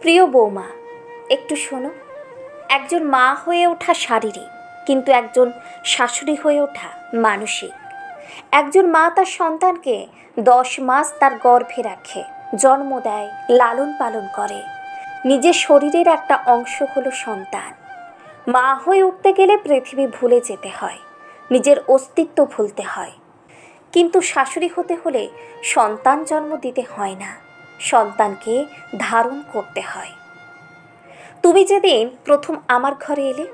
প্রিয় বৌমা, একটু শোনো। একজন মা হয়ে ওঠা শারীরিক, কিন্তু একজন শাশুড়ি হয়ে ওঠা মানসিক। একজন মা তার সন্তানকে 10 মাস তার গর্ভে রাখে, জন্ম দেয়, লালন পালন করে। নিজের শরীরের একটা অংশ হলো সন্তান। মা হয়ে উঠতে গেলে পৃথিবী ভুলে যেতে হয়, নিজের অস্তিত্ব ভুলতে হয়। কিন্তু শাশুড়ি হতে হলে সন্তান জন্ম দিতে হয় না, সন্তানকে ধারণ করতে হয়। তুমি যেদিন প্রথম আমার ঘরে এলে,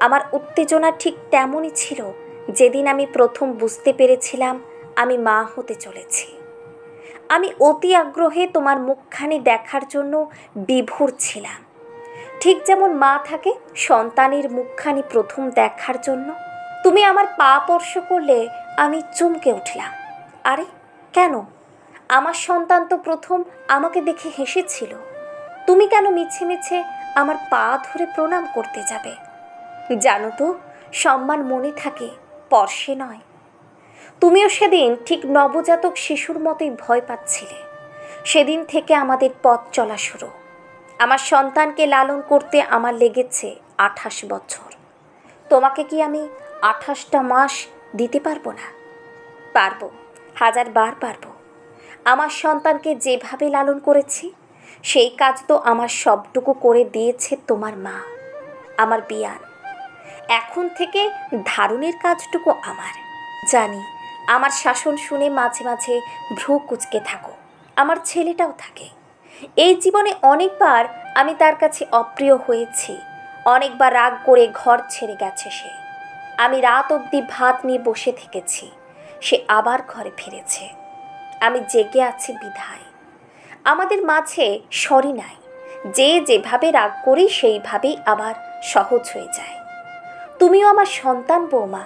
আমার উত্তেজনা ঠিক তেমনই ছিল যেদিন আমি প্রথম বুঝতে পেরেছিলাম আমি মা হতে চলেছি। আমি অতি আগ্রহে তোমার মুখখানি দেখার জন্য বিভোর ছিলাম, ঠিক যেমন মা থাকে সন্তানের মুখখানি প্রথম দেখার জন্য। তুমি আমার পা স্পর্শ করলে আমি চমকে উঠলাম। আরে কেন? আমার সন্তান তো প্রথম আমাকে দেখে হেসেছিল। তুমি কেন মিছে মিছে আমার পা ধরে প্রণাম করতে যাবে? জানো তো, সম্মান মনে থাকে, স্পর্শে নয়। তুমিও সেদিন ঠিক নবজাতক শিশুর মতোই ভয় পাচ্ছিলে। সেদিন থেকে আমাদের পথ চলা শুরু। আমার সন্তানকে লালন করতে আমার লেগেছে 28 বছর। তোমাকে কি আমি 28টা মাস দিতে পারবো না? পারবো, 1000 বার পারবো। আমার সন্তানকে যেভাবে লালন করেছি, সেই কাজ তো আমার সবটুকু করে দিয়েছে তোমার মা, আমার বিয়ান। এখন থেকে ধারণের কাজটুকু আমার। জানি আমার শাসন শুনে মাঝে মাঝে ভ্রু কুঁচকে থাকো, আমার ছেলেটাও থাকে। এই জীবনে অনেকবার আমি তার কাছে অপ্রিয় হয়েছি, অনেকবার রাগ করে ঘর ছেড়ে গেছে সে। আমি রাত অবধি ভাত নিয়ে বসে থেকেছি, সে আবার ঘরে ফিরেছে। আমি জেগে আছি বিধায়। আমাদের মাঝে সরি নাই, যে যেভাবে রাগ করি সেইভাবেই আবার সহজ হয়ে যায়। তুমিও আমার সন্তান বৌমা,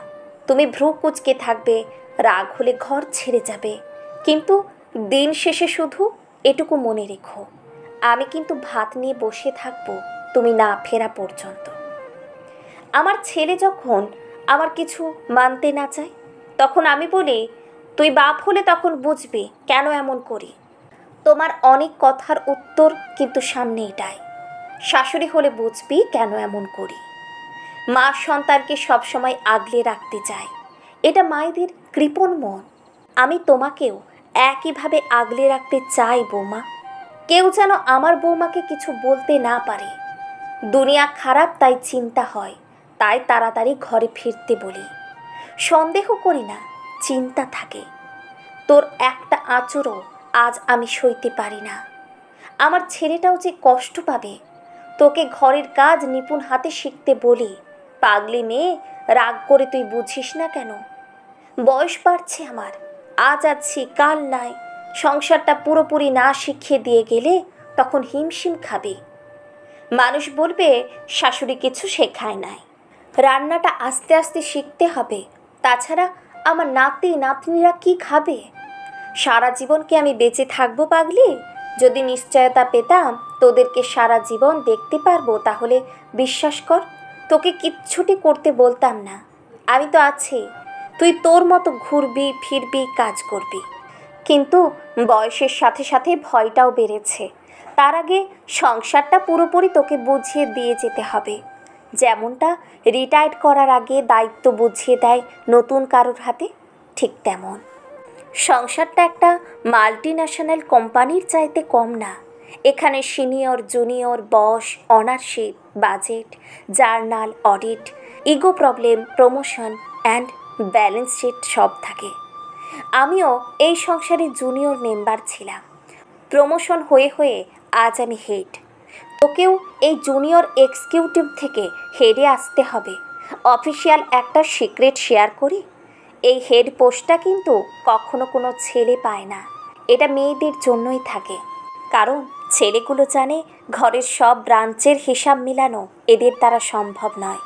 তুমি ভ্রু কুঁচকে থাকবে, রাগ হলে ঘর ছেড়ে যাবে, কিন্তু দিন শেষে শুধু এটুকু মনে রেখো, আমি কিন্তু ভাত নিয়ে বসে থাকবো তুমি না ফেরা পর্যন্ত। আমার ছেলে যখন আমার কিছু মানতে না চায়, তখন আমি বলি, তুই বাপ হলে তখন বুঝবি কেন এমন করি। তোমার অনেক কথার উত্তর কিন্তু সামনে এটাই, শাশুড়ি হলে বুঝবি কেন এমন করি। মা সন্তানকে সবসময় আগলে রাখতে চায়, এটা মায়েদের কৃপণ মন। আমি তোমাকেও একইভাবে আগলে রাখতে চাই বৌমা। কেউ যেন আমার বৌমাকে কিছু বলতে না পারে। দুনিয়া খারাপ তাই চিন্তা হয়, তাই তাড়াতাড়ি ঘরে ফিরতে বলি। সন্দেহ করি না, চিন্তা থাকে। তোর একটা আঁচড়ও আজ আমি সইতে পারি না। আমার ছেলেটাও যে কষ্ট পাবে। তোকে ঘরের কাজ নিপুণ হাতে শিখতে বলি, পাগলি মেয়ে, রাগ করে তুই বুঝিস না কেন? বয়স বাড়ছে আমার, আজ আছি কাল নাই। সংসারটা পুরোপুরি না শিখিয়ে দিয়ে গেলে তখন হিমশিম খাবে। মানুষ বলবে শাশুড়ি কিছু শেখায় নাই। রান্নাটা আস্তে আস্তে শিখতে হবে, তাছাড়া আমার নাতি নাতনিরা কি খাবে? সারা জীবন কি আমি বেঁচে থাকবো পাগলি? যদি নিশ্চয়তা পেতাম তোদেরকে সারা জীবন দেখতে পারবো, তাহলে বিশ্বাস কর তোকে কিচ্ছুটি করতে বলতাম না। আমি তো আছি, তুই তোর মতো ঘুরবি ফিরবি কাজ করবি। কিন্তু বয়সের সাথে সাথে ভয়টাও বেড়েছে। তার আগে সংসারটা পুরোপুরি তোকে বুঝিয়ে দিয়ে যেতে হবে, যেমনটা রিটায়ার্ড করার আগে দায়িত্ব বুঝিয়ে দেয় নতুন কারোর হাতে, ঠিক তেমন। সংসারটা একটা মাল্টিন্যাশনাল কোম্পানির চাইতে কম না। এখানে senior junior boss, ownership, budget, journal, audit, ego problem, promotion and balance sheet সব থাকে। আমিও এই সংসারে জুনিয়র মেম্বার ছিলাম। প্রমোশন হয়ে হয়ে আজ আমি হেড। তোকেও এই জুনিয়র এক্সিকিউটিভ থেকে হেডে আসতে হবে। অফিসিয়াল একটা সিক্রেট শেয়ার করি, এই হেড পোস্টটা কিন্তু কখনো কোনো ছেলে পায় না। এটা মেয়েদের জন্যই থাকে, কারণ ছেলেগুলো জানে ঘরের সব ব্রাঞ্চের হিসাব মিলানো এদের দ্বারা সম্ভব নয়।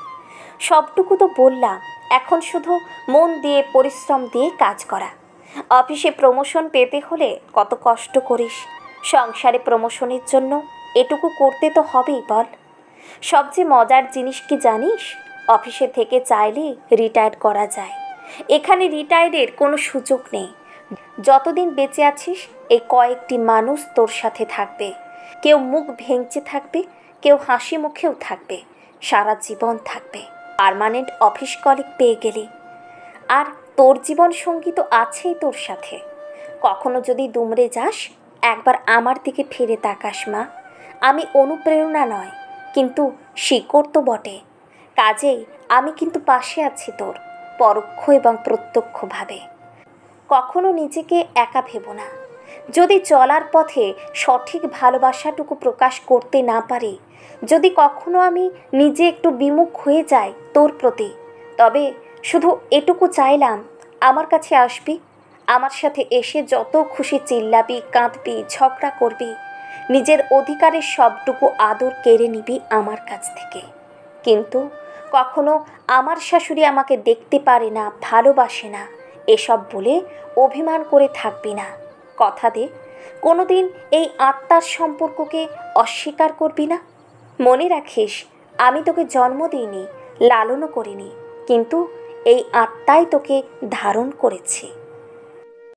সবটুকু তো বললাম, এখন শুধু মন দিয়ে পরিশ্রম দিয়ে কাজ করা। অফিসে প্রমোশন পেতে হলে কত কষ্ট করিস, সংসারে প্রমোশনের জন্য এটুকু করতে তো হবেই বল। সবচেয়ে মজার জিনিস কি জানিস? অফিসে থেকে চাইলে রিটায়ার করা যায়। এখানে রিটায়ারের কোনো সুযোগ নেই। যতদিন বেঁচে আছিস এই কয়েকটি মানুষ তোর সাথে থাকবে, কেউ মুখ ভেঙচে থাকবে, কেউ হাসি মুখেও থাকবে, সারা জীবন থাকবে। পার্মানেন্ট অফিস কলিগ পেয়ে গেলি, আর তোর জীবন সঙ্গী তো আছেই তোর সাথে। কখনো যদি দুমড়ে যাস, একবার আমার দিকে ফিরে তাকাস মা। আমি অনুপ্রেরণা নয়, কিন্তু শিকড় তো বটে। কাজেই আমি কিন্তু পাশে আছি তোর, পরোক্ষ এবং প্রত্যক্ষভাবে। কখনো নিজেকে একা ভেবো না। যদি চলার পথে সঠিক ভালোবাসাটুকু প্রকাশ করতে না পারি, যদি কখনো আমি নিজে একটু বিমুখ হয়ে যাই তোর প্রতি, তবে শুধু এটুকু চাইলাম, আমার কাছে আসবি, আমার সাথে এসে যত খুশি চিল্লাবি, কাঁদবি, ঝগড়া করবি, নিজের অধিকারের সবটুকু আদর কেড়ে নিবি আমার কাছ থেকে। কিন্তু কখনো আমার শাশুড়ি আমাকে দেখতে পারে না, ভালোবাসে না, এসব বলে অভিমান করে থাকবি না। কথা দে, কোনোদিন এই আত্মার সম্পর্ককে অস্বীকার করবি না। মনে রাখিস, আমি তোকে জন্ম দিইনি, লালনও করিনি, কিন্তু এই আত্মাই তোকে ধারণ করেছে।